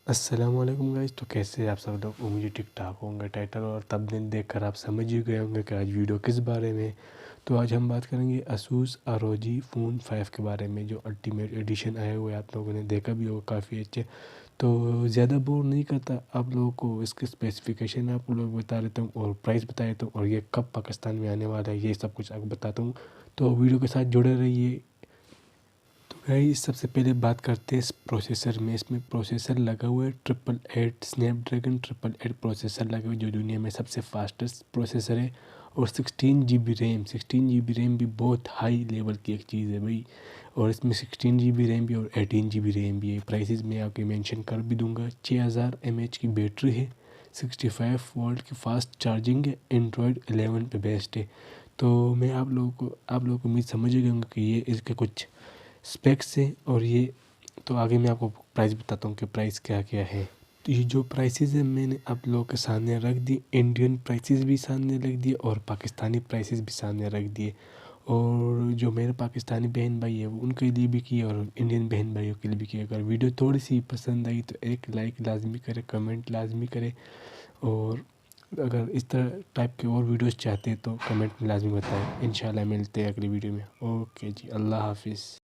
अस्सलामुअलैकुम गाइस। तो कैसे आप सब लोग? मुझे ठीक ठाक होंगे। टाइटल और थंबनेल देखकर आप समझ ही गए होंगे कि आज वीडियो किस बारे में। तो आज हम बात करेंगे Asus ROG फ़ोन 5 के बारे में, जो अल्टीमेट एडिशन आया हुआ है। आप लोगों ने देखा भी होगा, काफ़ी अच्छे। तो ज़्यादा बोर नहीं करता आप लोगों को, इसके स्पेसिफिकेशन आप लोग बता देता हूँ और प्राइस बता देता हूँ, और ये कब पाकिस्तान में आने वाला है, ये सब कुछ आपको बताता हूँ। तो वीडियो के साथ जुड़े रहिए। गाइस, सबसे पहले बात करते हैं इस प्रोसेसर में। इसमें प्रोसेसर लगा हुआ है 888 स्नैपड्रैगन 888 प्रोसेसर लगा हुआ है, जो दुनिया में सबसे फास्टेस्ट प्रोसेसर है। और 16 GB रैम भी बहुत हाई लेवल की एक चीज़ है भाई। और इसमें 16 GB रैम भी और 18 GB रैम भी है। प्राइसेस मैं आपके मेंशन कर भी दूंगा। 6000 mAh की बैटरी है, 65 वोल्ट की फास्ट चार्जिंग है, एंड्रॉयड 11 पे बेस्ड है। तो मैं आप लोगों को उम्मीद समझ गए होंगे कि ये इसके कुछ स्पेक्स है। और ये तो आगे मैं आपको प्राइस बताता हूँ कि प्राइस क्या क्या है। तो ये जो प्राइसेस है मैंने आप लोगों के सामने रख दी। इंडियन प्राइसेस भी सामने रख दिए और पाकिस्तानी प्राइसेस भी सामने रख दिए। और जो मेरे पाकिस्तानी बहन भाई है वो उनके लिए भी किए, और इंडियन बहन भाइयों के लिए भी किए। अगर वीडियो थोड़ी सी पसंद आई तो एक लाइक लाजमी करें, कमेंट लाजमी करें। और अगर इस तरह टाइप के और वीडियोस चाहते हैं तो कमेंट में लाजमी बताएं। इंशाल्लाह मिलते हैं अगली वीडियो में। ओके जी, अल्लाह हाफिज़।